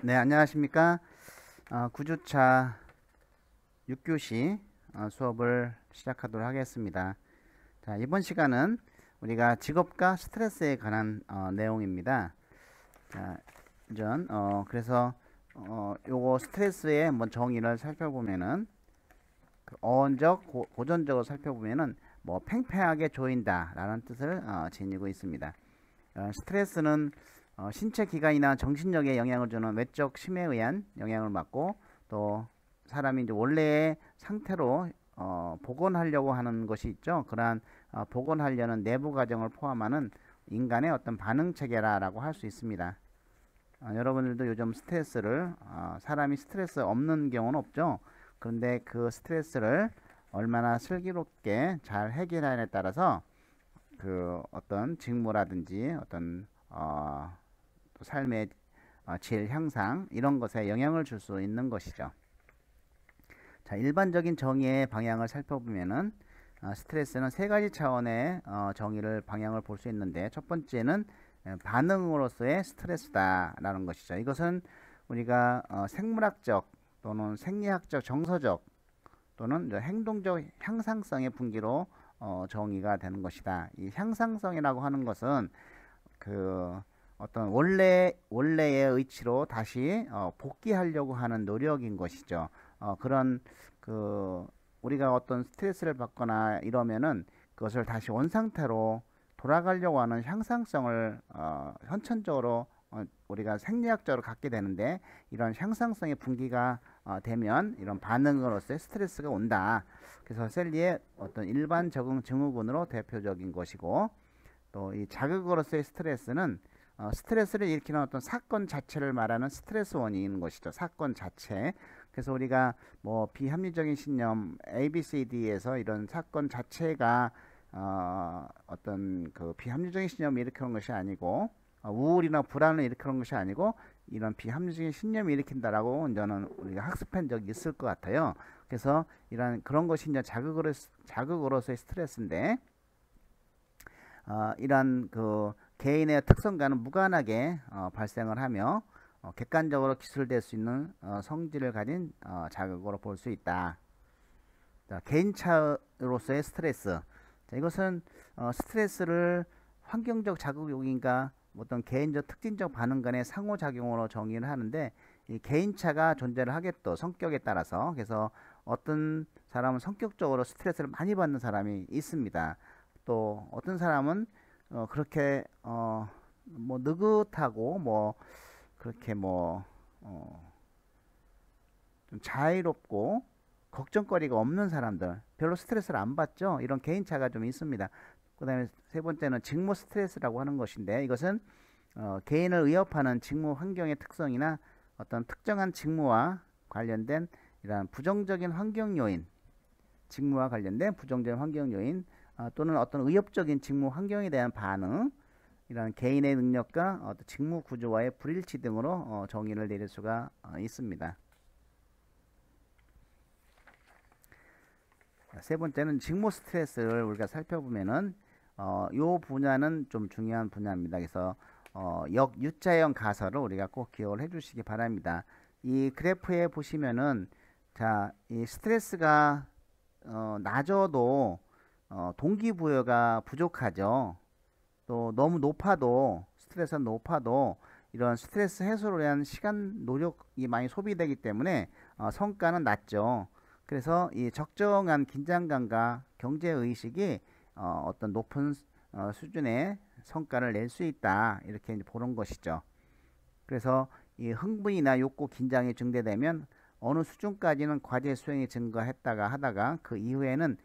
네, 안녕하십니까. 9주차 6교시 수업을 시작하도록 하겠습니다. 자, 이번 시간은 우리가 직업과 스트레스에 관한 내용입니다. 자, 그래서 요거 스트레스의 한번 정의를 살펴보면은 그 어원적, 고전적으로 살펴보면은 뭐 팽팽하게 조인다 라는 뜻을 지니고 있습니다. 스트레스는 신체 기관이나 정신력에 영향을 주는 외적 힘에 의한 영향을 받고, 또 사람이 이제 원래의 상태로 복원하려고 하는 것이 있죠. 그러한 복원하려는 내부 과정을 포함하는 인간의 어떤 반응 체계라고 할 수 있습니다. 여러분들도 요즘 스트레스를 사람이 스트레스 없는 경우는 없죠. 그런데 그 스트레스를 얼마나 슬기롭게 잘 해결하냐에 따라서 그 어떤 직무라든지 어떤 또 삶의 질 향상 이런 것에 영향을 줄 수 있는 것이죠. 자, 일반적인 정의의 방향을 살펴보면은 스트레스는 세 가지 차원의 정의를 방향을 볼 수 있는데, 첫 번째는 반응으로서의 스트레스다라는 것이죠. 이것은 우리가 생물학적 또는 생리학적 정서적 또는 행동적 향상성의 분기로 정의가 되는 것이다. 이 향상성이라고 하는 것은 그 어떤 원래의 의치로 다시 복귀하려고 하는 노력인 것이죠. 그런 그 우리가 어떤 스트레스를 받거나 이러면은 그것을 다시 원상태로 돌아가려고 하는 향상성을 선천적으로 우리가 생리학적으로 갖게 되는데, 이런 향상성의 분기가 되면 이런 반응으로서의 스트레스가 온다. 그래서 셀리의 어떤 일반 적응 증후군으로 대표적인 것이고, 또 이 자극으로서의 스트레스는 스트레스를 일으키는 어떤 사건 자체를 말하는 스트레스 원인인 것이죠. 사건 자체. 그래서 우리가 뭐 비합리적인 신념 ABCD에서 이런 사건 자체가 어떤 그 비합리적인 신념을 일으키는 것이 아니고, 우울이나 불안을 일으키는 것이 아니고 이런 비합리적인 신념을 일으킨다라고 저는 우리가 학습한 적이 있을 것 같아요. 그래서 이런 그런 것이 이제 자극으로서의 스트레스인데, 이러한 그 개인의 특성과는 무관하게 발생을 하며 객관적으로 기술될 수 있는 성질을 가진 자극으로 볼 수 있다. 자, 개인차로서의 스트레스. 자, 이것은 스트레스를 환경적 자극 요인과 어떤 개인적 특징적 반응 간의 상호작용으로 정의를 하는데, 이 개인차가 존재를 하겠도 성격에 따라서. 그래서 어떤 사람은 성격적으로 스트레스를 많이 받는 사람이 있습니다. 또 어떤 사람은 그렇게 뭐 느긋하고 뭐 그렇게 뭐 좀 자유롭고 걱정거리가 없는 사람들, 별로 스트레스를 안 받죠. 이런 개인차가 좀 있습니다. 그 다음에 세 번째는 직무 스트레스라고 하는 것인데, 이것은 개인을 위협하는 직무 환경의 특성이나 어떤 특정한 직무와 관련된 이러한 부정적인 환경 요인, 직무와 관련된 부정적인 환경 요인, 또는 어떤 위협적인 직무 환경에 대한 반응, 이런 개인의 능력과 어떤 직무 구조와의 불일치 등으로 정의를 내릴 수가 있습니다. 세 번째는 직무 스트레스를 우리가 살펴보면은 요 분야는 좀 중요한 분야입니다. 그래서 역유자형 가설을 우리가 꼭 기억을 해주시기 바랍니다. 이 그래프에 보시면은, 자, 이 스트레스가 낮아도 동기부여가 부족하죠. 또 너무 높아도, 스트레스가 높아도 이런 스트레스 해소를 위한 시간 노력이 많이 소비되기 때문에 성과는 낮죠. 그래서 이 적정한 긴장감과 경제의식이 어떤 높은 수준의 성과를 낼 수 있다, 이렇게 이제 보는 것이죠. 그래서 이 흥분이나 욕구, 긴장이 증대되면 어느 수준까지는 과제 수행이 증가했다가 하다가 그 이후에는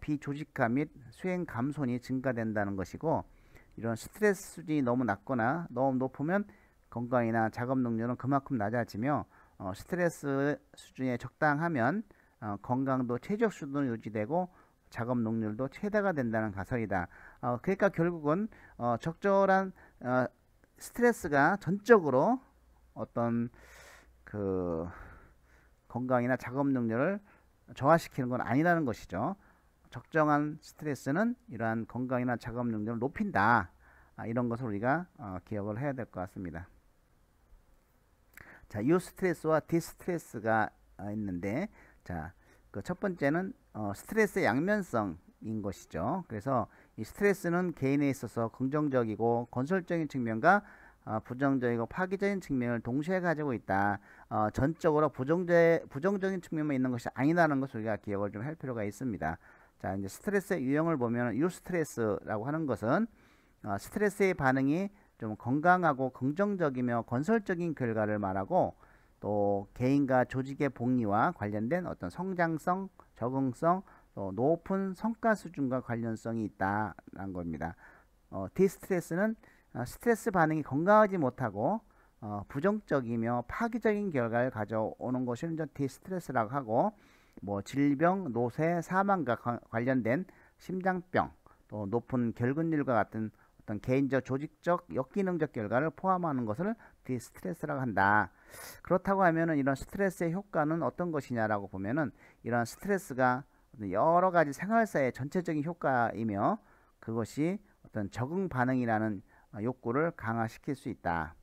비조직화 및 수행 감손이 증가된다는 것이고, 이런 스트레스 수준이 너무 낮거나 너무 높으면 건강이나 작업 능률은 그만큼 낮아지며, 스트레스 수준에 적당하면 건강도 최적 수준으로 유지되고 작업 능률도 최대가 된다는 가설이다. 그러니까 결국은 적절한 스트레스가 전적으로 어떤 그 건강이나 작업 능률을 저하시키는 건 아니라는 것이죠. 적정한 스트레스는 이러한 건강이나 작업 능률을 높인다. 이런 것을 우리가 기억을 해야 될 것 같습니다. 자, 유스트레스와 디스트레스가 있는데, 자, 그 첫 번째는 스트레스의 양면성인 것이죠. 그래서 이 스트레스는 개인에 있어서 긍정적이고 건설적인 측면과 부정적이고 파괴적인 측면을 동시에 가지고 있다. 전적으로 부정적인 측면만 있는 것이 아니라는 것을 우리가 기억을 좀 할 필요가 있습니다. 자, 이제 스트레스의 유형을 보면 유스트레스라고 하는 것은 스트레스의 반응이 좀 건강하고 긍정적이며 건설적인 결과를 말하고, 또 개인과 조직의 복리와 관련된 어떤 성장성, 적응성, 또 높은 성과 수준과 관련성이 있다는 겁니다. 디스트레스는 스트레스 반응이 건강하지 못하고 부정적이며 파괴적인 결과를 가져오는 것을 이제 디스트레스라고 하고, 뭐 질병, 노쇠, 사망과 관련된 심장병, 또 높은 결근율과 같은 어떤 개인적, 조직적, 역기능적 결과를 포함하는 것을 디스트레스라고 한다. 그렇다고 하면은 이런 스트레스의 효과는 어떤 것이냐라고 보면은, 이런 스트레스가 여러 가지 생활사의 전체적인 효과이며, 그것이 어떤 적응 반응이라는 욕구를 강화시킬 수 있다.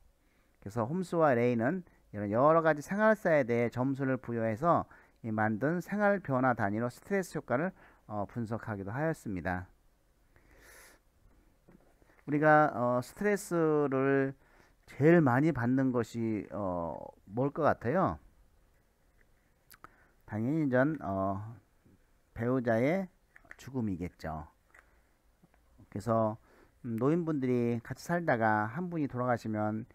그래서 홈스와 레이는 이런 여러 가지 생활사에 대해 점수를 부여해서 만든 생활 변화 단위로 스트레스 효과를 분석하기도 하였습니다. 우리가 스트레스를 제일 많이 받는 것이 뭘 것 같아요? 당연히 배우자의 죽음이겠죠. 그래서 노인분들이 같이 살다가 한 분이 돌아가시면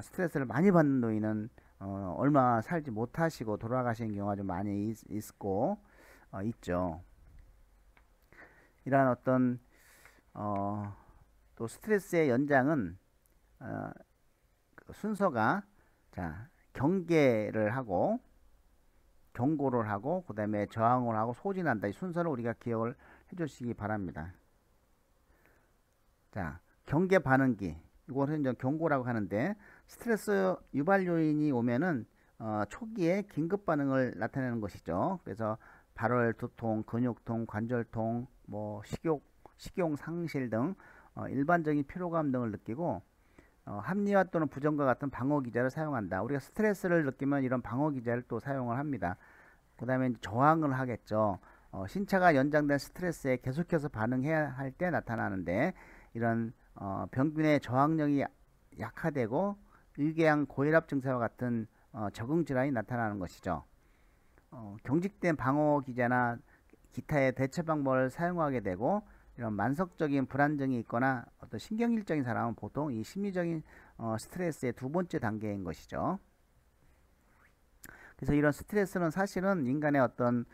스트레스를 많이 받는 노인은 얼마 살지 못하시고 돌아가시는 경우가 좀 많이 있고 있죠. 이러한 어떤 또 스트레스의 연장은 순서가, 자, 경계를 하고 경고를 하고 그 다음에 저항을 하고 소진한다. 이 순서를 우리가 기억을 해주시기 바랍니다. 자, 경계 반응기, 이것은 이제 경고라고 하는데, 스트레스 유발 요인이 오면은 초기에 긴급 반응을 나타내는 것이죠. 그래서 발열, 두통, 근육통, 관절통, 뭐 식욕 상실 등 일반적인 피로감 등을 느끼고 합리화 또는 부정과 같은 방어 기제를 사용한다. 우리가 스트레스를 느끼면 이런 방어 기제를 또 사용을 합니다. 그 다음에 저항을 하겠죠. 신체가 연장된 스트레스에 계속해서 반응해야 할 때 나타나는데, 이런 병균의 저항력이 약화되고 일궤양 고혈압 증세와 같은 적응 질환이 나타나는 것이죠. 경직된 방어 기제나 기타의 대처 방법을 사용하게 되고, 이런 만성적인 불안정이 있거나 어떤 신경질적인 사람은 보통 이 심리적인 스트레스의 두 번째 단계인 것이죠. 그래서 이런 스트레스는 사실은 인간의 어떤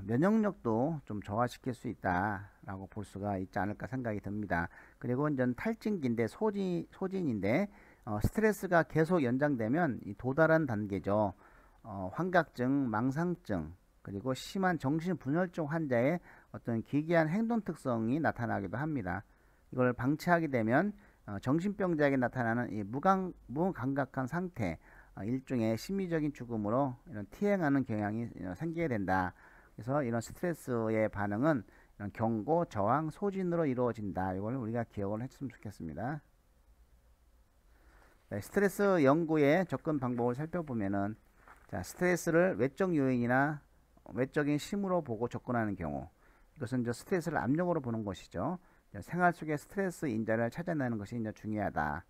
면역력도 좀 저하시킬 수 있다라고 볼 수가 있지 않을까 생각이 듭니다. 그리고 이제 탈진기인데 소진인데 스트레스가 계속 연장되면 이 도달한 단계죠. 환각증, 망상증, 그리고 심한 정신분열증 환자의 어떤 기괴한 행동 특성이 나타나기도 합니다. 이걸 방치하게 되면 정신병자에게 나타나는 이 무감각한 상태, 일종의 심리적인 죽음으로 이런 티행하는 경향이 생기게 된다. 그래서 이런 스트레스의 반응은 이런 경고, 저항, 소진으로 이루어진다. 이걸 우리가 기억을 했으면 좋겠습니다. 네, 스트레스 연구의 접근 방법을 살펴보면은, 자, 스트레스를 외적 요인이나 외적인 심으로 보고 접근하는 경우, 이것은 이제 스트레스를 압력으로 보는 것이죠. 생활 속의 스트레스 인자를 찾아내는 것이 이제 중요하다.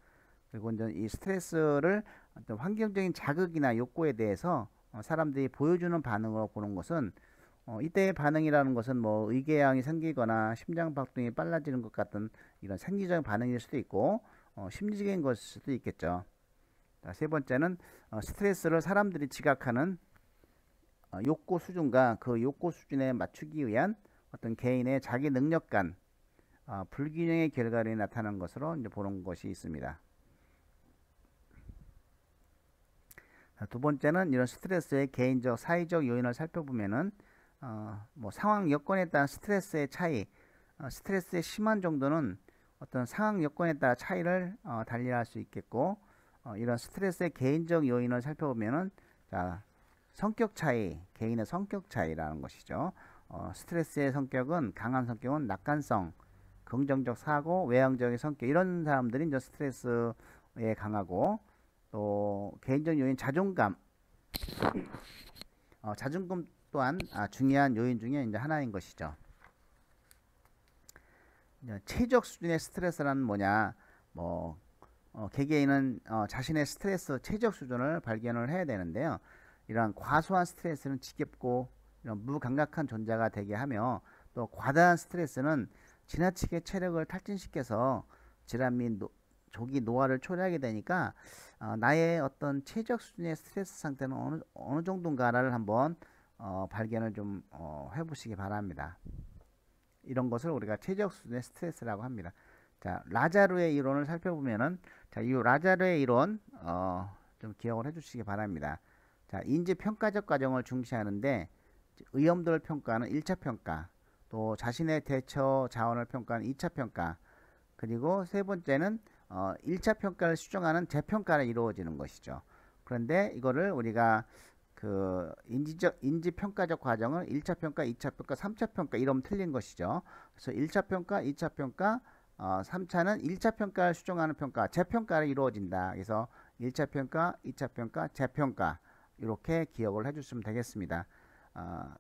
그리고 이제 이 스트레스를 어떤 환경적인 자극이나 욕구에 대해서 사람들이 보여주는 반응으로 보는 것은, 이때의 반응이라는 것은 뭐 의궤양이 생기거나 심장박동이 빨라지는 것 같은 이런 생리적인 반응일 수도 있고 심리적인 것일 수도 있겠죠. 자, 세 번째는 스트레스를 사람들이 지각하는 욕구 수준과 그 욕구 수준에 맞추기 위한 어떤 개인의 자기 능력간 불균형의 결과로 나타나는 것으로 이제 보는 것이 있습니다. 두 번째는 이런 스트레스의 개인적, 사회적 요인을 살펴보면은 뭐 상황 여건에 따른 스트레스의 차이, 스트레스의 심한 정도는 어떤 상황 여건에 따라 차이를 달리할 수 있겠고, 이런 스트레스의 개인적 요인을 살펴보면은, 자, 성격 차이, 개인의 성격 차이라는 것이죠. 스트레스의 성격은, 강한 성격은 낙관성, 긍정적 사고, 외향적인 성격, 이런 사람들이 이제 스트레스에 강하고, 또 개인적 요인 자존감, 자존감 또한 중요한 요인 중에 이제 하나인 것이죠. 최적 수준의 스트레스란 뭐냐? 개개인은 자신의 스트레스 최적 수준을 발견을 해야 되는데요. 이러한 과소한 스트레스는 지겹고 이런 무감각한 존재가 되게 하며, 또 과다한 스트레스는 지나치게 체력을 탈진시켜서 질환 및 조기 노화를 초래하게 되니까 나의 어떤 최적 수준의 스트레스 상태는 어느 정도인가를 한번 발견을 좀 해보시기 바랍니다. 이런 것을 우리가 최적 수준의 스트레스라고 합니다. 자, 라자르의 이론을 살펴보면은, 자, 이 라자르의 이론 좀 기억을 해주시기 바랍니다. 자, 인지 평가적 과정을 중시하는데 의험도를 평가하는 1차 평가, 또 자신의 대처 자원을 평가하는 2차 평가, 그리고 세 번째는 1차 평가를 수정하는 재평가가 이루어지는 것이죠. 그런데 이거를 우리가 그 인지 평가적 과정을 1차 평가, 2차 평가, 3차 평가 이러면 틀린 것이죠. 그래서 1차 평가, 2차 평가, 3차는 1차 평가를 수정하는 평가, 재평가를 이루어진다. 그래서 1차 평가, 2차 평가, 재평가 이렇게 기억을 해주시면 되겠습니다.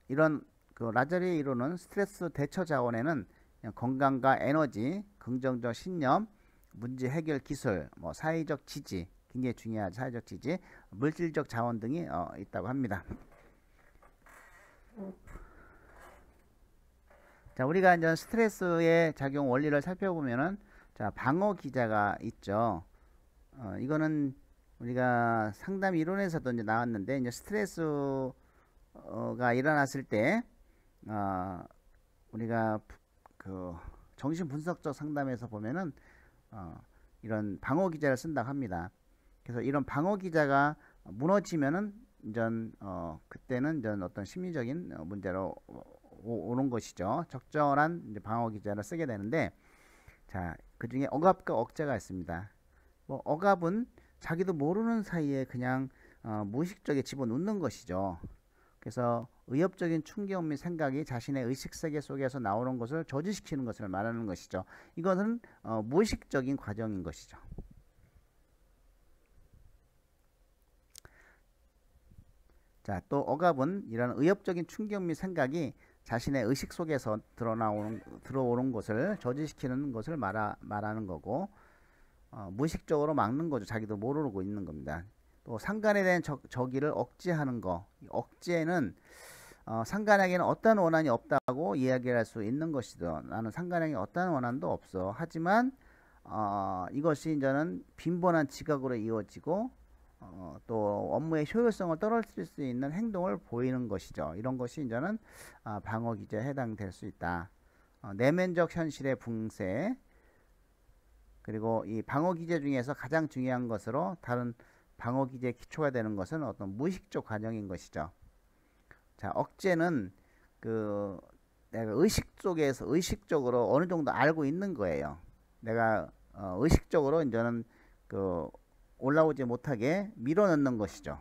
이런 그 라자르의 이론은 스트레스 대처 자원에는 건강과 에너지, 긍정적 신념, 문제 해결 기술, 사회적 지지, 굉장히 중요한 사회적 지지, 물질적 자원 등이 있다고 합니다. 자, 우리가 이제 스트레스의 작용 원리를 살펴보면은, 자, 방어 기자가 있죠. 이거는 우리가 상담 이론에서도 이제 나왔는데, 이제 스트레스가 일어났을 때 우리가 그 정신분석적 상담에서 보면은 이런 방어 기자를 쓴다고 합니다. 그래서 이런 방어 기자가 무너지면은 이전 그때는 이제 어떤 심리적인 문제로 오는 것이죠. 적절한 이제 방어 기자를 쓰게 되는데, 자, 그 중에 억압과 억제가 있습니다. 억압은 자기도 모르는 사이에 그냥 무의식적에 집어넣는 것이죠. 그래서 의협적인 충격 및 생각이 자신의 의식세계 속에서 나오는 것을 저지시키는 것을 말하는 것이죠. 이것은 무의식적인 과정인 것이죠. 자, 또 억압은 이런 의협적인 충격 및 생각이 자신의 의식 속에서 들어오는 것을 저지시키는 것을 말하는 거고, 무의식적으로 막는 거죠. 자기도 모르고 있는 겁니다. 또 상간에 대한 저기를 억제하는 거. 억제는 상간에게는 어떤 원한이 없다고 이야기할 수 있는 것이죠. 나는 상간에게 어떤 원한도 없어. 하지만 이것이 이제는 빈번한 지각으로 이어지고 또 업무의 효율성을 떨어뜨릴 수 있는 행동을 보이는 것이죠. 이런 것이 이제는 방어 기제에 해당될 수 있다. 내면적 현실의 붕괴, 그리고 이 방어 기제 중에서 가장 중요한 것으로 다른 방어 기제의 기초가 되는 것은 어떤 무의식적 과정인 것이죠. 자, 억제는 그 내가 의식 속에서 의식적으로 어느 정도 알고 있는 거예요. 내가 의식적으로 이제는 그 올라오지 못하게 밀어넣는 것이죠.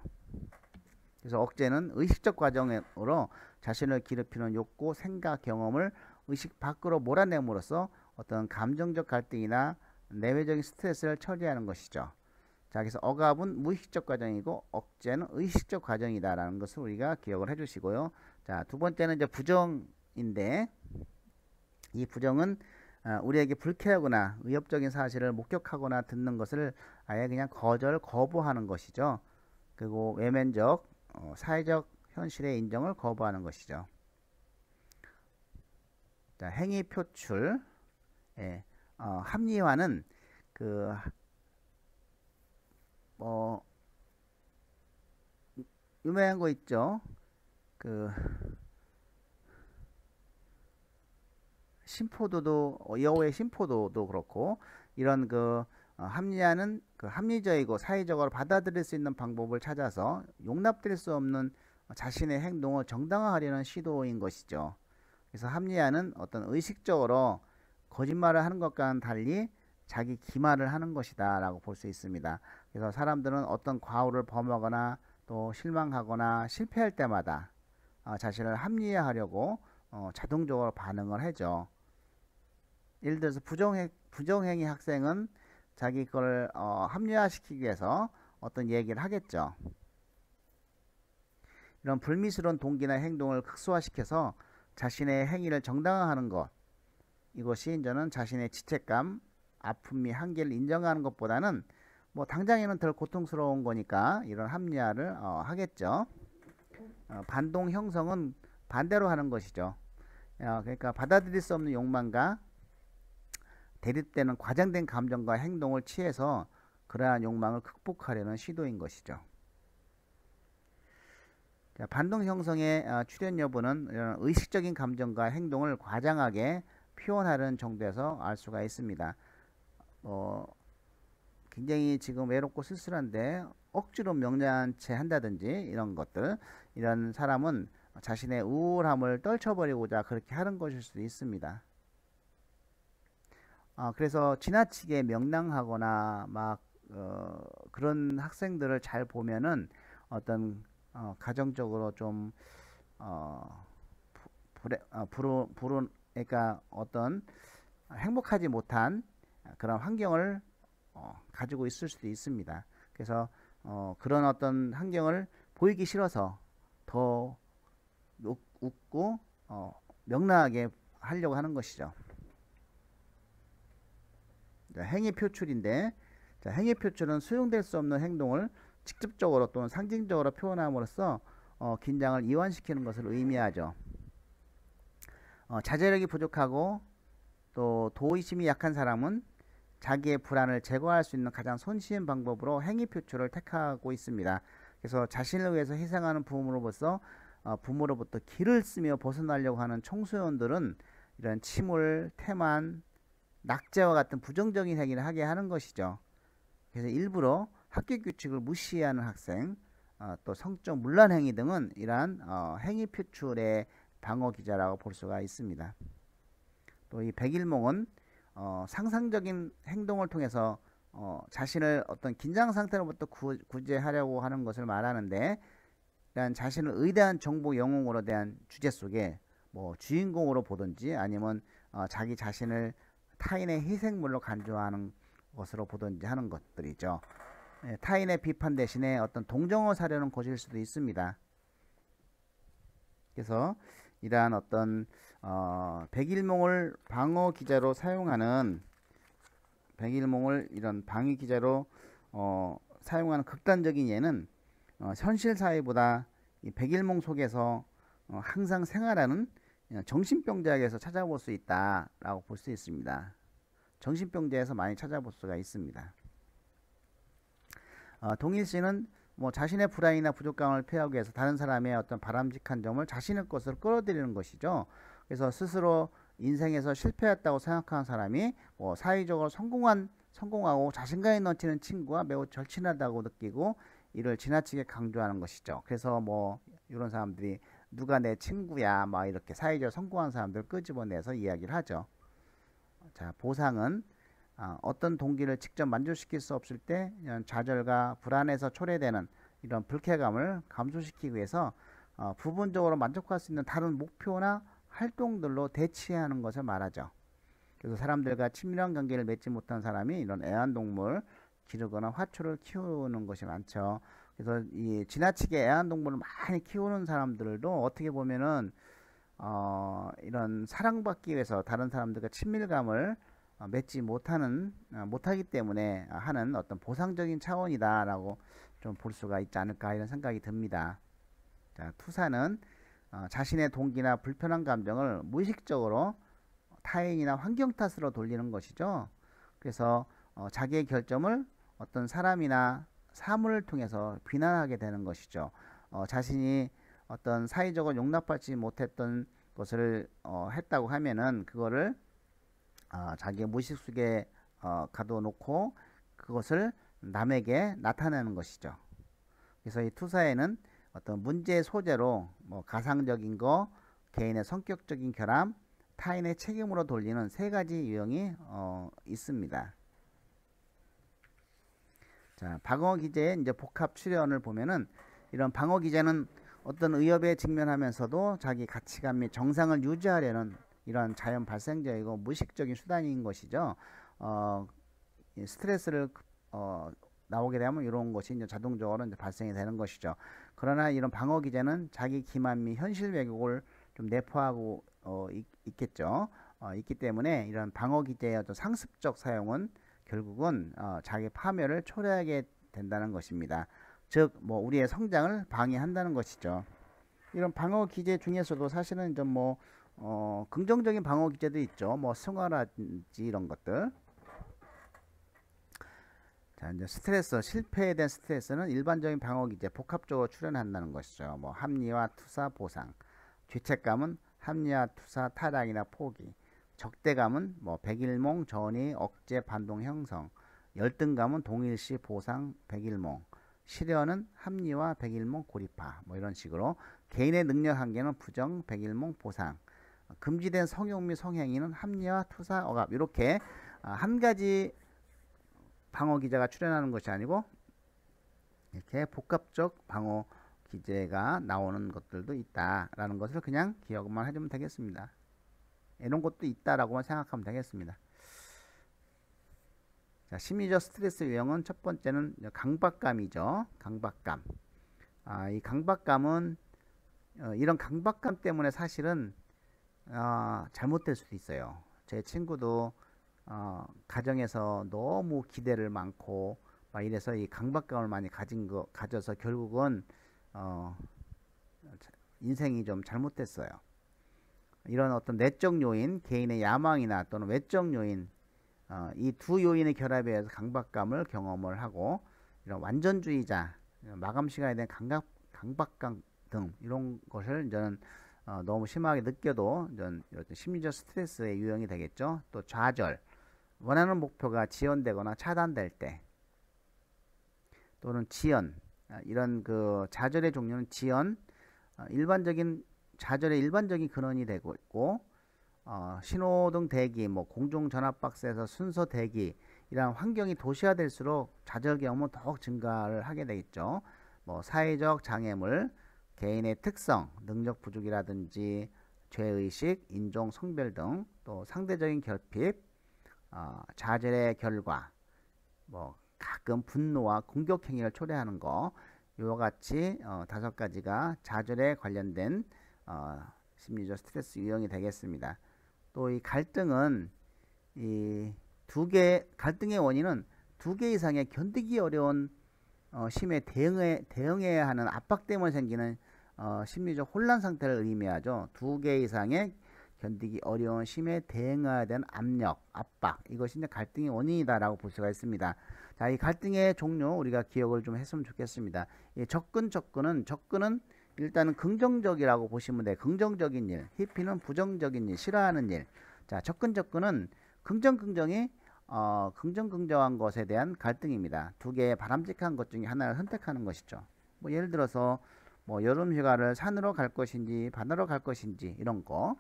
그래서 억제는 의식적 과정으로 자신을 괴롭히는 욕구, 생각, 경험을 의식 밖으로 몰아냄으로써 어떤 감정적 갈등이나 내외적인 스트레스를 처리하는 것이죠. 자, 그래서 억압은 무의식적 과정이고 억제는 의식적 과정이다라는 것을 우리가 기억을 해주시고요. 자, 두 번째는 이제 부정인데, 이 부정은 우리에게 불쾌하거나 위협적인 사실을 목격하거나 듣는 것을 아예 그냥 거부하는 것이죠. 그리고 외면적, 사회적 현실의 인정을 거부하는 것이죠. 자, 행위 표출, 합리화는 그 유명한 거 있죠. 그 심포도도 여호의 심포도도 그렇고, 이런 그 합리화는 그 합리적이고 사회적으로 받아들일 수 있는 방법을 찾아서 용납될 수 없는 자신의 행동을 정당화하려는 시도인 것이죠. 그래서 합리화는 어떤 의식적으로 거짓말을 하는 것과는 달리 자기 기말을 하는 것이다 라고 볼 수 있습니다. 그래서 사람들은 어떤 과오를 범하거나 또 실망하거나 실패할 때마다 자신을 합리화하려고 자동적으로 반응을 하죠. 예를 들어서 부정행위 학생은 자기 걸 합리화시키기 위해서 어떤 얘기를 하겠죠. 이런 불미스러운 동기나 행동을 극소화시켜서 자신의 행위를 정당화하는 것, 이것이 이제는 자신의 지책감, 아픔 및 한계를 인정하는 것보다는 뭐 당장에는 덜 고통스러운 거니까 이런 합리화를 하겠죠. 반동 형성은 반대로 하는 것이죠. 그러니까 받아들일 수 없는 욕망과 대립되는 과장된 감정과 행동을 취해서 그러한 욕망을 극복하려는 시도인 것이죠. 반동 형성의 출현 여부는 이런 의식적인 감정과 행동을 과장하게 표현하는 정도에서 알 수가 있습니다. 굉장히 지금 외롭고 쓸쓸한데 억지로 명료한 채 한다든지 이런 것들, 이런 사람은 자신의 우울함을 떨쳐버리고자 그렇게 하는 것일 수도 있습니다. 그래서 지나치게 명랑하거나 막 그런 학생들을 잘 보면은 어떤 가정적으로 좀 그러니까 어떤 행복하지 못한 그런 환경을 가지고 있을 수도 있습니다. 그래서 그런 어떤 환경을 보이기 싫어서 더 웃고 명랑하게 하려고 하는 것이죠. 행위 표출인데, 행위 표출은 수용될 수 없는 행동을 직접적으로 또는 상징적으로 표현함으로써 긴장을 이완시키는 것을 의미하죠. 자제력이 부족하고 또 도의심이 약한 사람은 자기의 불안을 제거할 수 있는 가장 손쉬운 방법으로 행위 표출을 택하고 있습니다. 그래서 자신을 위해서 희생하는 부모로부터 길을 쓰며 벗어나려고 하는 청소년들은 이런 침울, 태만, 낙제와 같은 부정적인 행위를 하게 하는 것이죠. 그래서 일부러 학교 규칙을 무시하는 학생, 또 성적 문란 행위 등은 이러한 행위 표출의 방어 기제라고 볼 수가 있습니다. 또 이 백일몽은 상상적인 행동을 통해서 자신을 어떤 긴장 상태로부터 구제하려고 하는 것을 말하는데, 이런 자신을 의대한 정보 영웅으로 대한 주제 속에 뭐 주인공으로 보든지 아니면 자기 자신을 타인의 희생물로 간주하는 것으로 보든지 하는 것들이죠. 타인의 비판 대신에 어떤 동정을 사려는 것일 수도 있습니다. 그래서 이러한 어떤 백일몽을 방어 기제로 사용하는, 백일몽을 이런 방위 기제로 사용하는 극단적인 예는 현실 사회보다 이 백일몽 속에서 항상 생활하는 정신병자에게서 찾아볼 수 있다라고 볼 수 있습니다. 정신병자에서 많이 찾아볼 수가 있습니다. 동일시는 뭐 자신의 불안이나 부족감을 피하기 위해서 다른 사람의 어떤 바람직한 점을 자신의 것으로 끌어들이는 것이죠. 그래서 스스로 인생에서 실패했다고 생각하는 사람이 뭐 사회적으로 성공하고 자신감이 넘치는 친구와 매우 절친하다고 느끼고 이를 지나치게 강조하는 것이죠. 그래서 뭐 이런 사람들이 누가 내 친구야 막 이렇게 사회적으로 성공한 사람들 끄집어내서 이야기를 하죠. 자, 보상은 어떤 동기를 직접 만족시킬 수 없을 때 이런 좌절과 불안에서 초래되는 이런 불쾌감을 감소시키기 위해서 부분적으로 만족할 수 있는 다른 목표나 활동들로 대치하는 것을 말하죠. 그래서 사람들과 친밀한 관계를 맺지 못한 사람이 이런 애완동물 기르거나 화초를 키우는 것이 많죠. 그래서 이 지나치게 애완동물을 많이 키우는 사람들도 어떻게 보면은 이런 사랑받기 위해서 다른 사람들과 친밀감을 맺지 못하기 때문에 하는 어떤 보상적인 차원이다라고 좀 볼 수가 있지 않을까 이런 생각이 듭니다. 자, 투사는 자신의 동기나 불편한 감정을 무의식적으로 타인이나 환경 탓으로 돌리는 것이죠. 그래서 자기의 결점을 어떤 사람이나 사물을 통해서 비난하게 되는 것이죠. 자신이 어떤 사회적으로 용납받지 못했던 것을 했다고 하면은 그거를 자기의 무의식 속에 가둬놓고 그것을 남에게 나타내는 것이죠. 그래서 이 투사에는 어떤 문제의 소재로 뭐 가상적인 거, 개인의 성격적인 결함, 타인의 책임으로 돌리는 세 가지 유형이 있습니다. 자, 방어 기제의 이제 복합 출현을 보면은 이런 방어 기제는 어떤 위협에 직면하면서도 자기 가치관 및 정상을 유지하려는 이런 자연 발생적이고 무의식적인 수단인 것이죠. 스트레스를 나오게 되면 이런 것이 이제 자동적으로 이제 발생이 되는 것이죠. 그러나 이런 방어 기제는 자기 기만 및 현실 왜곡을 좀 내포하고 있겠죠. 있기 때문에 이런 방어 기제의 어떤 상습적 사용은 결국은 자기 파멸을 초래하게 된다는 것입니다. 즉, 뭐 우리의 성장을 방해한다는 것이죠. 이런 방어 기제 중에서도 사실은 좀 긍정적인 방어 기제도 있죠. 뭐 승화라든지 이런 것들. 자, 이제 스트레스, 실패에 대한 스트레스는 일반적인 방어 기제 복합적으로 출현한다는 것이죠. 뭐 합리화, 투사, 보상. 죄책감은 합리화, 투사, 타락이나 포기. 적대감은 뭐 백일몽, 전이, 억제, 반동 형성. 열등감은 동일시, 보상, 백일몽. 실현은 합리화, 백일몽, 고립화. 뭐 이런 식으로 개인의 능력 한계는 부정, 백일몽, 보상. 금지된 성욕 및 성행위는 합리화, 투사, 억압. 이렇게 한 가지 방어 기제가 출현하는 것이 아니고 이렇게 복합적 방어 기제가 나오는 것들도 있다라는 것을 그냥 기억만 해주면 되겠습니다. 이런 것도 있다라고만 생각하면 되겠습니다. 자, 심리적 스트레스 유형은 첫 번째는 강박감이죠. 강박감. 이 강박감은 이런 강박감 때문에 사실은 잘못될 수도 있어요. 제 친구도 가정에서 너무 기대를 많고 막 이래서 이 강박감을 많이 가져서 결국은 인생이 좀 잘못됐어요. 이런 어떤 내적 요인, 개인의 야망이나 또는 외적 요인, 이 두 요인의 결합에 의해서 강박감을 경험을 하고 이런 완전주의자, 마감 시간에 대한 강박감 등 이런 것을 저는 너무 심하게 느껴도 저는 심리적 스트레스의 유형이 되겠죠. 또 좌절, 원하는 목표가 지연되거나 차단될 때, 또는 지연, 이런 그 좌절의 종류는 지연, 좌절의 일반적인 근원이 되고 있고, 신호등 대기, 뭐 공중전화박스에서 순서 대기, 이런 환경이 도시화될수록 좌절 경험은 더욱 증가를 하게 되겠죠. 뭐 사회적 장애물, 개인의 특성, 능력 부족이라든지 죄의식, 인종, 성별 등, 또 상대적인 결핍, 좌절의 결과, 뭐 가끔 분노와 공격 행위를 초래하는 거, 이와 같이 5가지가 좌절에 관련된 심리적 스트레스 유형이 되겠습니다. 또 이 갈등은 갈등의 원인은 2개 이상의 견디기 어려운 심에 대응해야 하는 압박 때문에 생기는 심리적 혼란 상태를 의미하죠. 2개 이상의 견디기 어려운 심에 대응해야 되는 압력, 압박, 이것이 이제 갈등의 원인이다라고 볼 수가 있습니다. 자, 이 갈등의 종류 우리가 기억을 좀 했으면 좋겠습니다. 이 접근은 일단은 긍정적이라고 보시면 돼요. 긍정적인 일. 히피는 부정적인 일, 싫어하는 일. 자, 접근은 긍정한 것에 대한 갈등입니다. 2개의 바람직한 것 중에 하나를 선택하는 것이죠. 뭐 예를 들어서 뭐 여름 휴가를 산으로 갈 것인지 바다로 갈 것인지 이런 거.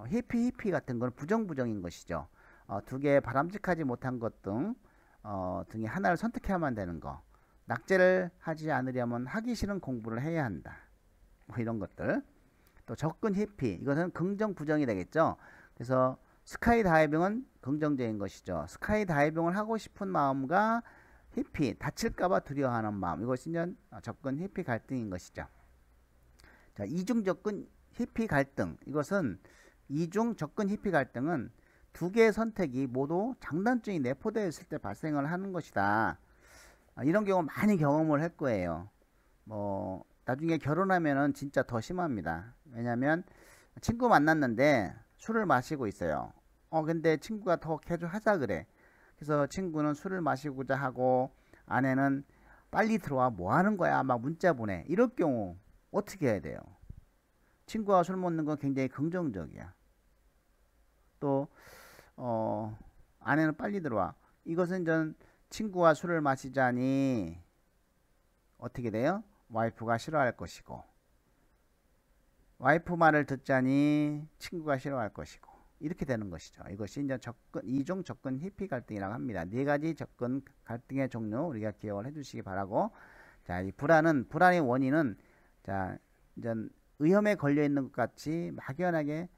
히피 같은 건 부정인 것이죠. 2개의 바람직하지 못한 것 등의 하나를 선택해야만 되는 거. 낙제를 하지 않으려면 하기 싫은 공부를 해야 한다. 뭐 이런 것들. 또 접근 히피, 이것은 긍정 부정이 되겠죠. 그래서 스카이 다이빙은 긍정적인 것이죠. 스카이 다이빙을 하고 싶은 마음과 히피, 다칠까봐 두려워하는 마음, 이것이 접근 히피 갈등인 것이죠. 자, 이중 접근 히피 갈등, 이것은 이중 접근 히피 갈등은 2개의 선택이 모두 장단점이 내포되어 있을 때 발생을 하는 것이다. 이런 경우 많이 경험을 할 거예요. 뭐 나중에 결혼하면은 진짜 더 심합니다. 왜냐면 친구 만났는데 술을 마시고 있어요. 근데 친구가 더 계속 하자 그래. 그래서 친구는 술을 마시고자 하고 아내는 빨리 들어와, 뭐 하는 거야, 막 문자 보내. 이럴 경우 어떻게 해야 돼요? 친구와 술 먹는 건 굉장히 긍정적이야. 또 아내는 빨리 들어와. 이것은 전 친구와 술을 마시자니 어떻게 돼요? 와이프가 싫어할 것이고, 와이프 말을 듣자니 친구가 싫어할 것이고, 이렇게 되는 것이죠. 이것이 이제 이중 접근 히피 갈등이라고 합니다. 4가지 접근 갈등의 종류 우리가 기억을 해주시기 바라고. 자, 이 불안의 원인은, 자, 이제 위험에 걸려 있는 것 같이 막연하게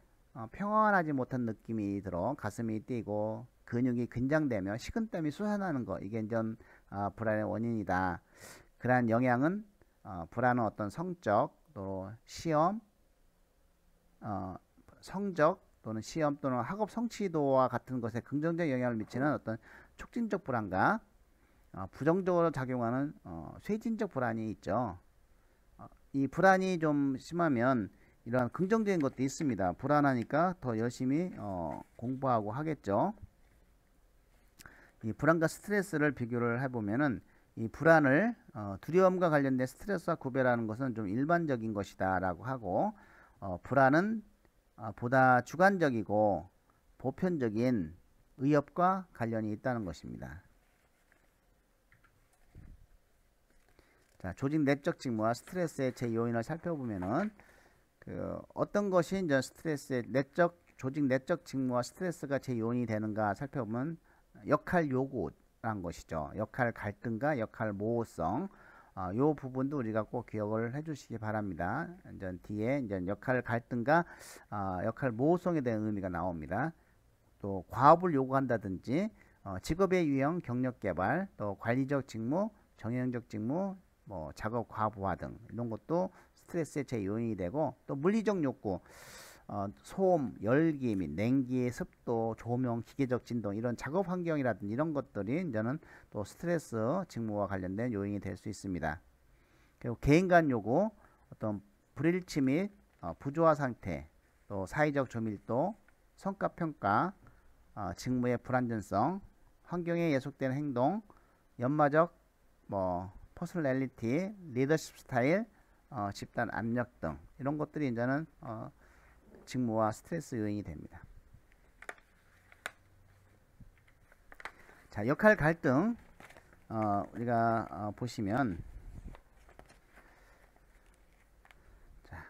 평안하지 못한 느낌이 들어 가슴이 뛰고 근육이 긴장되며 식은땀이 솟아나는 거, 이게 이제 불안의 원인이다. 그러한 영향은 불안은 어떤 성적 또 시험, 성적 또는 시험 또는 학업 성취도와 같은 것에 긍정적 영향을 미치는 어떤 촉진적 불안과 부정적으로 작용하는 쇄진적 불안이 있죠. 이 불안이 좀 심하면 이러한 긍정적인 것도 있습니다. 불안하니까 더 열심히 공부하고 하겠죠. 이 불안과 스트레스를 비교를 해보면은 이 불안을 두려움과 관련된 스트레스와 구별하는 것은 좀 일반적인 것이다 라고 하고, 불안은 보다 주관적이고 보편적인 의협과 관련이 있다는 것입니다. 자, 조직 내적 직무와 스트레스의 제 요인을 살펴보면은 어떤 것이 이제 스트레스의 조직 내적 직무와 스트레스가 제 요인이 되는가 살펴보면 역할 요구라는 것이죠. 역할 갈등과 역할 모호성. 요 부분도 우리가 꼭 기억을 해 주시기 바랍니다. 이제 뒤에 이제 역할 갈등과 역할 모호성에 대한 의미가 나옵니다. 또 과업을 요구한다든지 직업의 유형, 경력 개발, 또 관리적 직무, 정형적 직무, 뭐 작업 과부하 등 이런 것도 스트레스의 제 요인이 되고, 또 물리적 욕구, 소음, 열기 및 냉기, 습도, 조명, 기계적 진동 이런 작업 환경이라든지 이런 것들이 이제는 또 스트레스 직무와 관련된 요인이 될 수 있습니다. 그리고 개인 간 요구, 어떤 불일치 및 부조화 상태, 또 사회적 조밀도, 성과 평가, 직무의 불안전성, 환경에 예속되는 행동, 연마적 퍼스널리티, 리더십 스타일, 집단 압력 등 이런 것들이 이제는 직무와 스트레스 요인이 됩니다. 자, 역할 갈등 우리가 보시면, 자,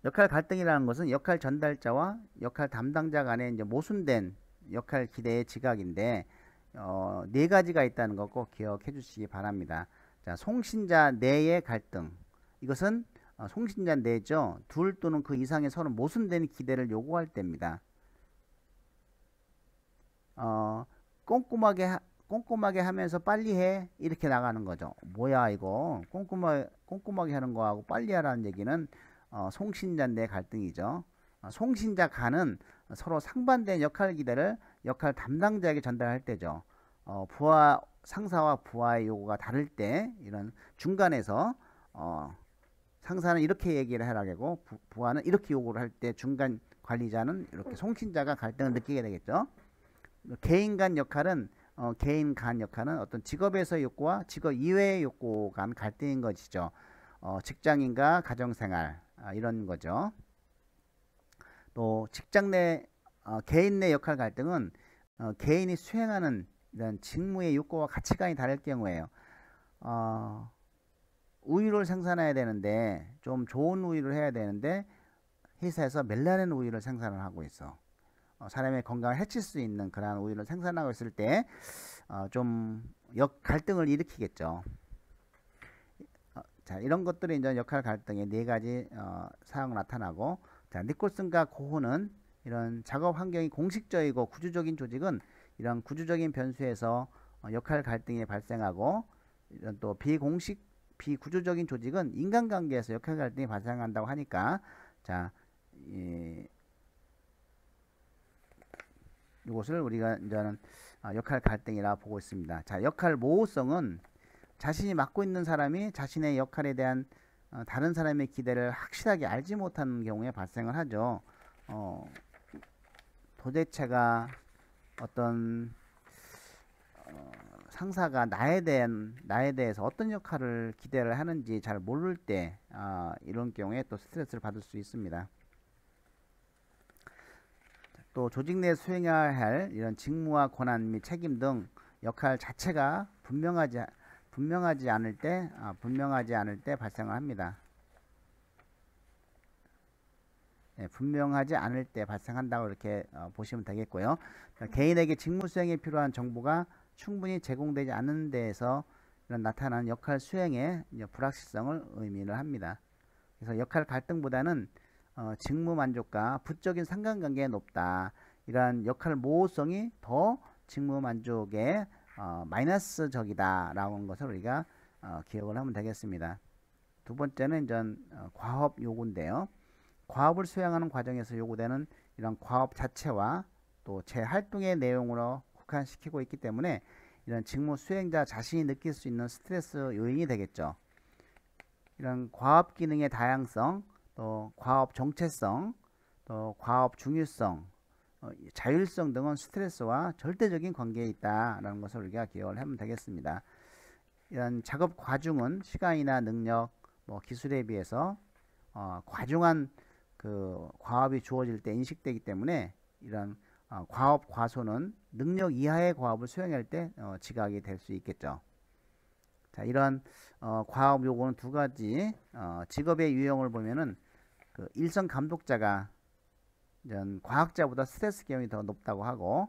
역할 갈등이라는 것은 역할 전달자와 역할 담당자 간에 이제 모순된 역할 기대의 지각인데, 네 가지가 있다는 거 꼭 기억해 주시기 바랍니다. 자, 송신자 내의 갈등, 이것은 송신자 내죠. 둘 또는 그 이상의 서로 모순된 기대를 요구할 때입니다. 꼼꼼하게 하면서 빨리 해 이렇게 나가는 거죠. 뭐야 이거 꼼꼼하게 하는 거하고 빨리 하라는 얘기는 송신자 내 갈등이죠. 송신자 간은 서로 상반된 역할 기대를 역할 담당자에게 전달할 때죠. 상사와 부하의 요구가 다를 때, 이런 중간에서 상사는 이렇게 얘기를 하라고 하고 부하는 이렇게 요구를 할 때 중간 관리자는 이렇게 송신자가 갈등을 느끼게 되겠죠. 개인 간 역할은 어떤 직업에서의 욕구와 직업 이외의 욕구 간 갈등인 것이죠. 직장인과 가정생활 이런 거죠. 또 직장 내 개인 내 역할 갈등은 개인이 수행하는 이런 직무의 욕구와 가치관이 다를 경우에요. 우유를 생산해야 되는데, 좀 좋은 우유를 해야 되는데 회사에서 멜라닌 우유를 생산을 하고 있어. 사람의 건강을 해칠 수 있는 그러한 우유를 생산하고 있을 때 좀 갈등을 일으키겠죠. 자, 이런 것들이 이제 역할 갈등의 네 가지 사항 나타나고, 자, 니콜슨과 고흐는 이런 작업 환경이 공식적이고 구조적인 조직은 이런 구조적인 변수에서 역할 갈등이 발생하고, 이런 또 비구조적인 조직은 인간관계에서 역할 갈등이 발생한다고 하니까, 자, 이것을 우리가 이제는 역할 갈등이라 보고 있습니다. 자, 역할 모호성은 자신이 맡고 있는 사람이 자신의 역할에 대한 다른 사람의 기대를 확실하게 알지 못하는 경우에 발생을 하죠. 도대체가 어떤 상사가 나에 대해서 어떤 역할을 기대를 하는지 잘 모를 때 이런 경우에 또 스트레스를 받을 수 있습니다. 또 조직 내 수행해야 할 이런 직무와 권한 및 책임 등 역할 자체가 분명하지 않을 때 발생을 합니다. 네, 분명하지 않을 때 발생한다고 이렇게 보시면 되겠고요. 개인에게 직무 수행에 필요한 정보가 충분히 제공되지 않는 데에서 이런 나타나는 역할 수행의 불확실성을 의미를 합니다. 그래서 역할 갈등보다는 직무 만족과 부적인 상관관계가 높다. 이러한 역할 모호성이 더 직무 만족에 마이너스적이다 라는 것을 우리가 기억을 하면 되겠습니다. 두 번째는 이제 과업 요구인데요. 과업을 수행하는 과정에서 요구되는 이런 과업 자체와 또 제 활동의 내용으로 국한시키고 있기 때문에 이런 직무 수행자 자신이 느낄 수 있는 스트레스 요인이 되겠죠. 이런 과업 기능의 다양성, 또 과업 정체성, 또 과업 중요성, 자율성 등은 스트레스와 절대적인 관계에 있다라는 것을 우리가 기억을 하면 되겠습니다. 이런 작업 과중은 시간이나 능력, 기술에 비해서 과중한 그 과업이 주어질 때 인식되기 때문에 이런 과업 과소는 능력 이하의 과업을 수행할 때 지각이 될 수 있겠죠. 자, 이런 과업 요구는 두 가지. 직업의 유형을 보면은 그 일선 감독자가 이런 과학자보다 스트레스 기형이 더 높다고 하고,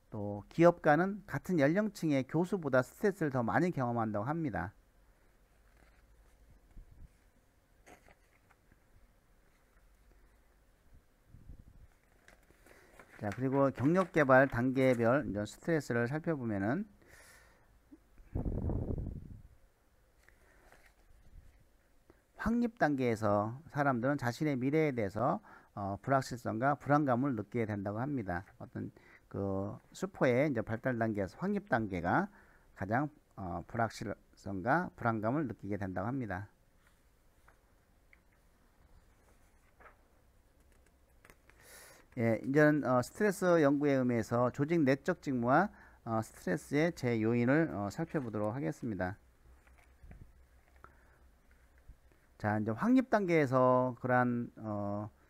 또 기업가는 같은 연령층의 교수보다 스트레스를 더 많이 경험한다고 합니다. 자, 그리고 경력 개발 단계별 이제 스트레스를 살펴보면은 확립 단계에서 사람들은 자신의 미래에 대해서 불확실성과 불안감을 느끼게 된다고 합니다. 어떤 그 슈퍼의 이제 발달 단계에서 확립 단계가 가장 불확실성과 불안감을 느끼게 된다고 합니다. 예, 이제는 스트레스 연구에 의해서 조직 내적 직무와 스트레스의 제 요인을 살펴보도록 하겠습니다. 자, 이제 확립 단계에서 그러한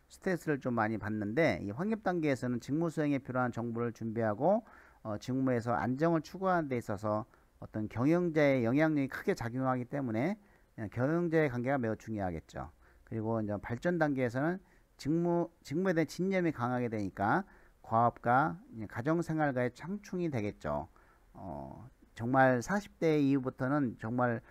스트레스를 좀 많이 받는데, 이 확립 단계에서는 직무 수행에 필요한 정보를 준비하고 직무에서 안정을 추구하는 데 있어서 어떤 경영자의 영향력이 크게 작용하기 때문에 경영자의 관계가 매우 중요하겠죠. 그리고 이제 발전 단계에서는 직무에 대한 진념이 강하게 되니까 과업과 가정생활과의 창충이 되겠죠. 정말 40대 이후부터는 정말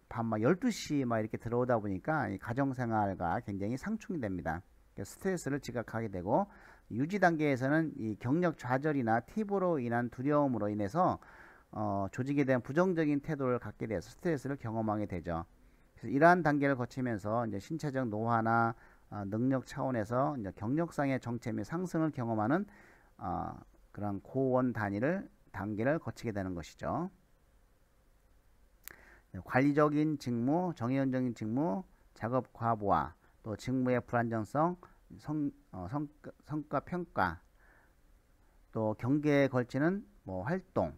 밤 막 12시 막 이렇게 들어오다 보니까 이 가정생활과 굉장히 상충이 됩니다. 스트레스를 지각하게 되고, 유지 단계에서는 이 경력 좌절이나 팁으로 인한 두려움으로 인해서 조직에 대한 부정적인 태도를 갖게 돼서 스트레스를 경험하게 되죠. 그래서 이러한 단계를 거치면서 이제 신체적 노화나 능력 차원에서 이제 경력상의 정체 및 상승을 경험하는 그런 고원 단계를 거치게 되는 것이죠. 관리적인 직무, 정의연적인 직무, 작업 과부하, 또 직무의 불안정성, 성과 평가, 또 경계에 걸치는 활동,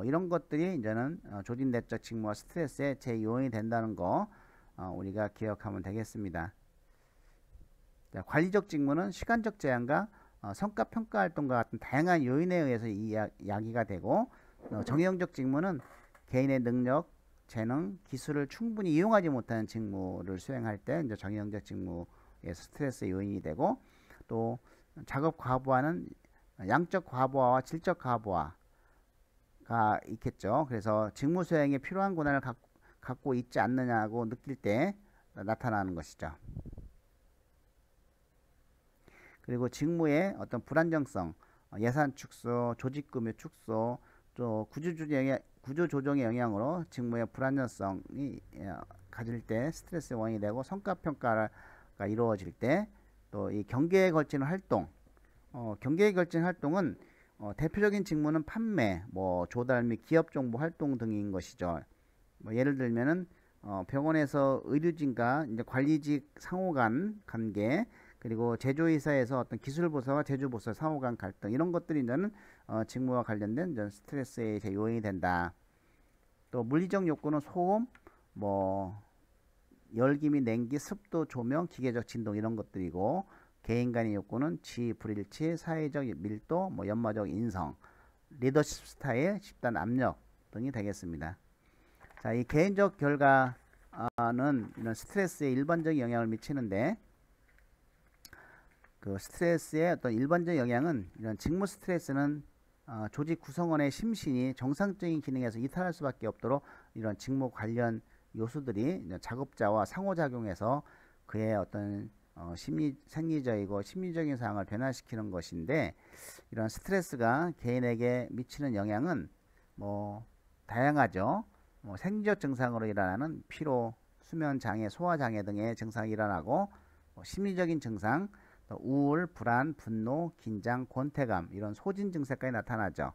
이런 것들이 이제는 조직 내적 직무와 스트레스의 제 요인이 된다는 거 우리가 기억하면 되겠습니다. 자, 관리적 직무는 시간적 제한과 성과 평가 활동과 같은 다양한 요인에 의해서 야기가 되고, 정형적 직무는 개인의 능력, 재능, 기술을 충분히 이용하지 못하는 직무를 수행할 때 이제 정형적 직무에서 스트레스의 요인이 되고, 또 작업 과부하는 양적 과부하와 질적 과부하가 있겠죠. 그래서 직무 수행에 필요한 권한을 갖고 있지 않느냐고 느낄 때 나타나는 것이죠. 그리고 직무의 어떤 불안정성, 예산 축소, 조직 규모 축소, 또 구조조정의 영향으로 직무의 불안정성이 가질 때 스트레스의 원인이 되고, 성과평가가 이루어질 때, 또 이 경계에 걸치는 활동, 경계에 걸친 활동은 대표적인 직무는 판매, 조달 및 기업 정보 활동 등인 것이죠. 예를 들면은 병원에서 의료진과 이제 관리직 상호 간 관계, 그리고 제조회사에서 어떤 기술부서와 제조부서 상호 간 갈등, 이런 것들이 이제는 직무와 관련된 이제 스트레스의 요인이 된다. 또 물리적 욕구는 소음, 열기 및 냉기, 습도, 조명, 기계적 진동, 이런 것들이고, 개인 간의 욕구는 지, 불일치, 사회적 밀도, 연마적 인성, 리더십 스타일, 집단 압력 등이 되겠습니다. 자, 이 개인적 결과는 이런 스트레스에 일반적인 영향을 미치는데, 그 스트레스의 어떤 일반적 영향은, 이런 직무 스트레스는 조직 구성원의 심신이 정상적인 기능에서 이탈할 수밖에 없도록 이런 직무 관련 요소들이 작업자와 상호작용해서 그의 어떤 생리적이고 심리적인 상황을 변화시키는 것인데, 이런 스트레스가 개인에게 미치는 영향은 뭐 다양하죠. 뭐 생리적 증상으로 일어나는 피로, 수면 장애, 소화 장애 등의 증상이 일어나고, 심리적인 증상, 또 우울, 불안, 분노, 긴장, 권태감 이런 소진 증세까지 나타나죠.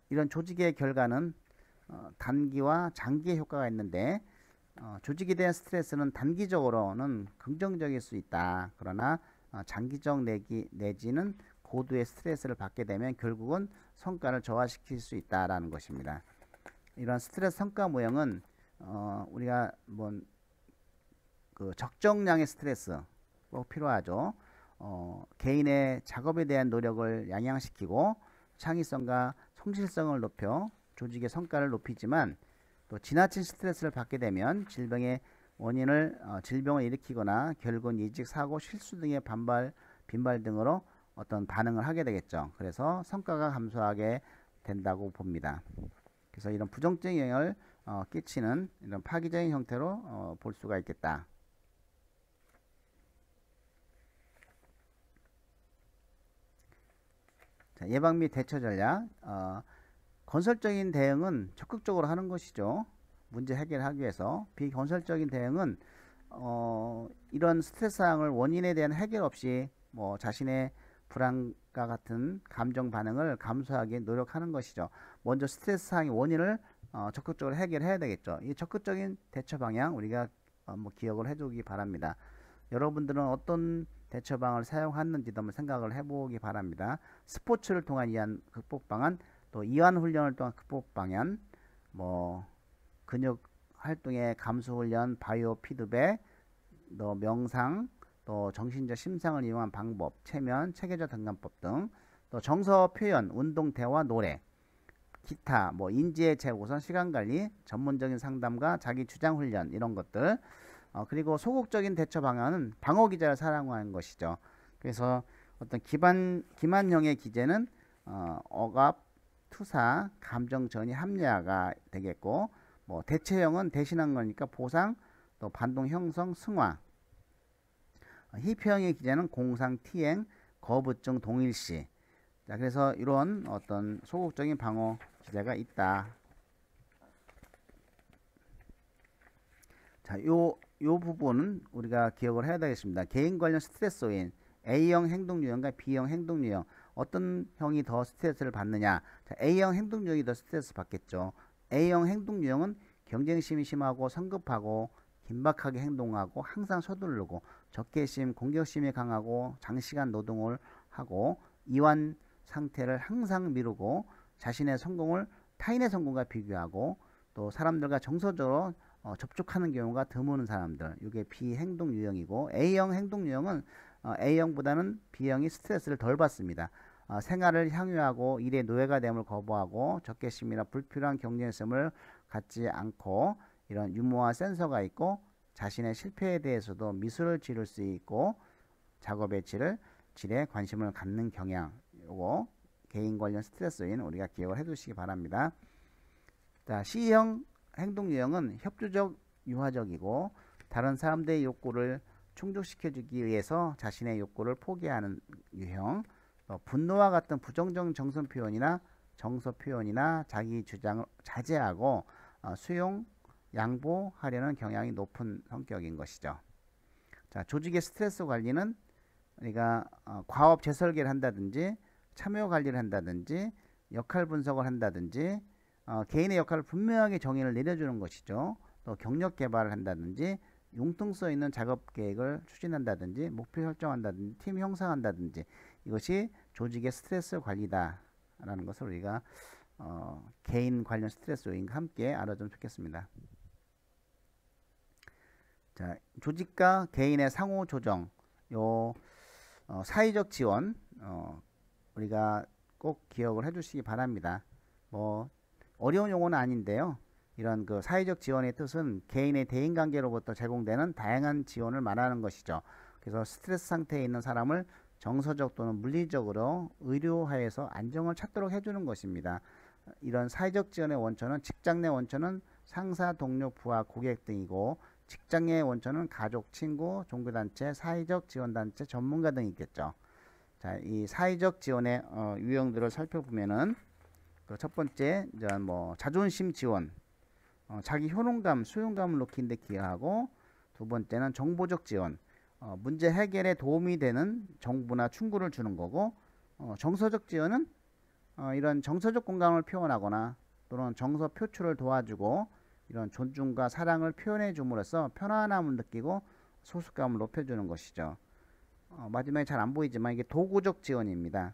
이런 조직의 결과는 단기와 장기의 효과가 있는데, 조직에 대한 스트레스는 단기적으로는 긍정적일 수 있다. 그러나 장기적 내지는 고도의 스트레스를 받게 되면 결국은 성과를 저하시킬 수 있다라는 것입니다. 이런 스트레스 성과 모형은 우리가 그 적정량의 스트레스 꼭 필요하죠. 개인의 작업에 대한 노력을 양양시키고 창의성과 성실성을 높여 조직의 성과를 높이지만, 또 지나친 스트레스를 받게 되면 질병을 일으키거나 결국은 이직, 사고, 실수 등의 빈발 등으로 어떤 반응을 하게 되겠죠. 그래서 성과가 감소하게 된다고 봅니다. 그래서 이런 부정적인 영향을 끼치는 이런 파기적인 형태로 볼 수가 있겠다. 자, 예방 및 대처 전략. 건설적인 대응은 적극적으로 하는 것이죠. 문제 해결하기 위해서. 비건설적인 대응은 이런 스트레스 상황을 원인에 대한 해결 없이 자신의 불안과 같은 감정 반응을 감수하기 노력하는 것이죠. 먼저 스트레스 상황의 원인을 적극적으로 해결해야 되겠죠. 이 적극적인 대처 방향 우리가 기억을 해두기 바랍니다. 여러분들은 어떤 대처 방안을 사용했는지도 한번 생각을 해보기 바랍니다. 스포츠를 통한 이완 극복 방안, 또 이완 훈련을 통한 극복 방안, 근육 활동의 감수 훈련, 바이오 피드백, 또 명상, 또 정신적 심상을 이용한 방법, 체면, 체계적 등간법 등, 또 정서 표현, 운동, 대화, 노래, 기타, 인지의 재구성, 시간관리, 전문적인 상담과 자기 주장 훈련 이런 것들. 그리고 소극적인 대처 방안은 방어 기제를 사용하는 것이죠. 그래서 어떤 기만형의 기제는 억압, 투사, 감정 전이, 합리화가 되겠고, 대체형은 대신한 거니까 보상, 또 반동 형성, 승화. 희표형의 기제는 공상, 티행, 거부증, 동일시. 자, 그래서 이런 어떤 소극적인 방어 기제가 있다. 자, 요 부분은 우리가 기억을 해야 되겠습니다. 개인 관련 스트레스 요인, A형 행동 유형과 B형 행동 유형, 어떤 형이 더 스트레스를 받느냐. 자, A형 행동 유형이 더 스트레스 받겠죠. A형 행동 유형은 경쟁심이 심하고 성급하고 긴박하게 행동하고 항상 서두르고 적개심, 공격심이 강하고 장시간 노동을 하고 이완 상태를 항상 미루고 자신의 성공을 타인의 성공과 비교하고 또 사람들과 정서적으로 접촉하는 경우가 드무는 사람들, 이게 B행동 유형이고, A형 행동 유형은 A형보다는 B형이 스트레스를 덜 받습니다. 생활을 향유하고 일에 노예가 됨을 거부하고 적개심이나 불필요한 경쟁심을 갖지 않고 이런 유머와 센서가 있고 자신의 실패에 대해서도 미소를 지을 수 있고 작업의 질에 관심을 갖는 경향, 요거 개인 관련 스트레스인 우리가 기억을 해두시기 바랍니다. 자, C형 행동 유형은 협조적, 유화적이고 다른 사람들의 욕구를 충족시켜주기 위해서 자신의 욕구를 포기하는 유형, 분노와 같은 부정적 정서 표현이나 자기 주장을 자제하고 수용, 양보하려는 경향이 높은 성격인 것이죠. 자, 조직의 스트레스 관리는 우리가 과업 재설계를 한다든지 참여 관리를 한다든지 역할 분석을 한다든지 개인의 역할을 분명하게 정의를 내려주는 것이죠. 또 경력 개발을 한다든지 융통성 있는 작업 계획을 추진한다든지 목표 설정한다든지 팀 형성한다든지 이것이 조직의 스트레스 관리다 라는 것을 우리가 개인 관련 스트레스 요인과 함께 알아주면 좋겠습니다. 자, 조직과 개인의 상호 조정, 사회적 지원 우리가 꼭 기억을 해주시기 바랍니다. 어려운 용어는 아닌데요. 이런 그 사회적 지원의 뜻은 개인의 대인관계로부터 제공되는 다양한 지원을 말하는 것이죠. 그래서 스트레스 상태에 있는 사람을 정서적 또는 물리적으로 의료화해서 안정을 찾도록 해주는 것입니다. 이런 사회적 지원의 원천은 직장 내 원천은 상사, 동료, 부하, 고객 등이고 직장 내 원천은 가족, 친구, 종교단체, 사회적 지원단체, 전문가 등이 있겠죠. 자, 이 사회적 지원의 유형들을 살펴보면은 그 첫 번째 이제 뭐 자존심 지원, 자기 효능감, 수용감을 높이는 데 기여하고, 두 번째는 정보적 지원, 문제 해결에 도움이 되는 정보나 충고를 주는 거고, 정서적 지원은 이런 정서적 공감을 표현하거나 또는 정서 표출을 도와주고 이런 존중과 사랑을 표현해 줌으로써 편안함을 느끼고 소속감을 높여주는 것이죠. 마지막에 잘 안 보이지만 이게 도구적 지원입니다.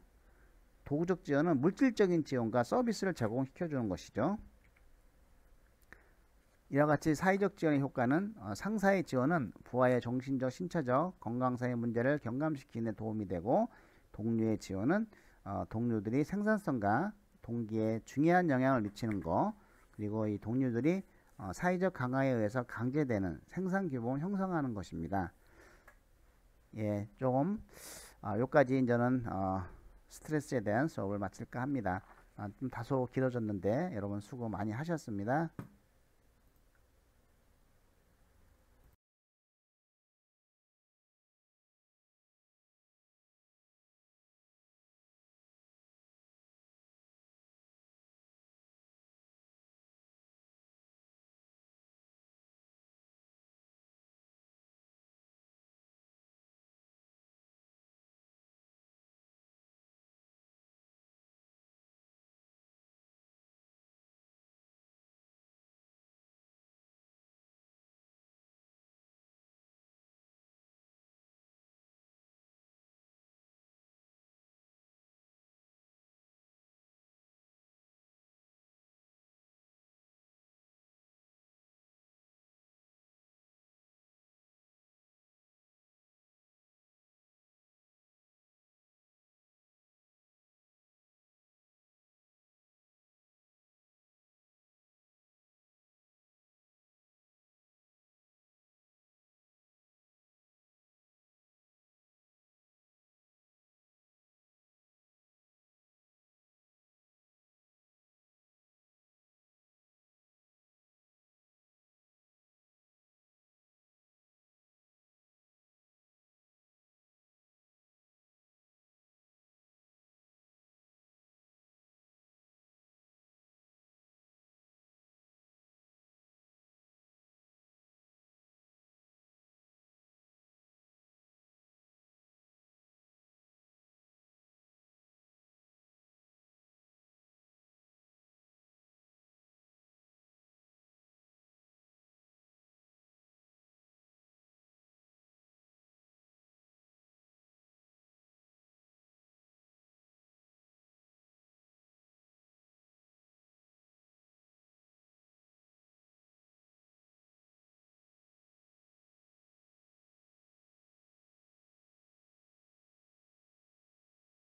도구적 지원은 물질적인 지원과 서비스를 제공시켜 주는 것이죠. 이와 같이 사회적 지원의 효과는, 상사의 지원은 부하의 정신적, 신체적, 건강상의 문제를 경감시키는 데 도움이 되고, 동료의 지원은 동료들이 생산성과 동기에 중요한 영향을 미치는 거, 그리고 이 동료들이 사회적 강화에 의해서 강제되는 생산 규모를 형성하는 것입니다. 예, 조금 여기까지 저는 스트레스에 대한 수업을 마칠까 합니다. 좀 다소 길어졌는데 여러분 수고 많이 하셨습니다.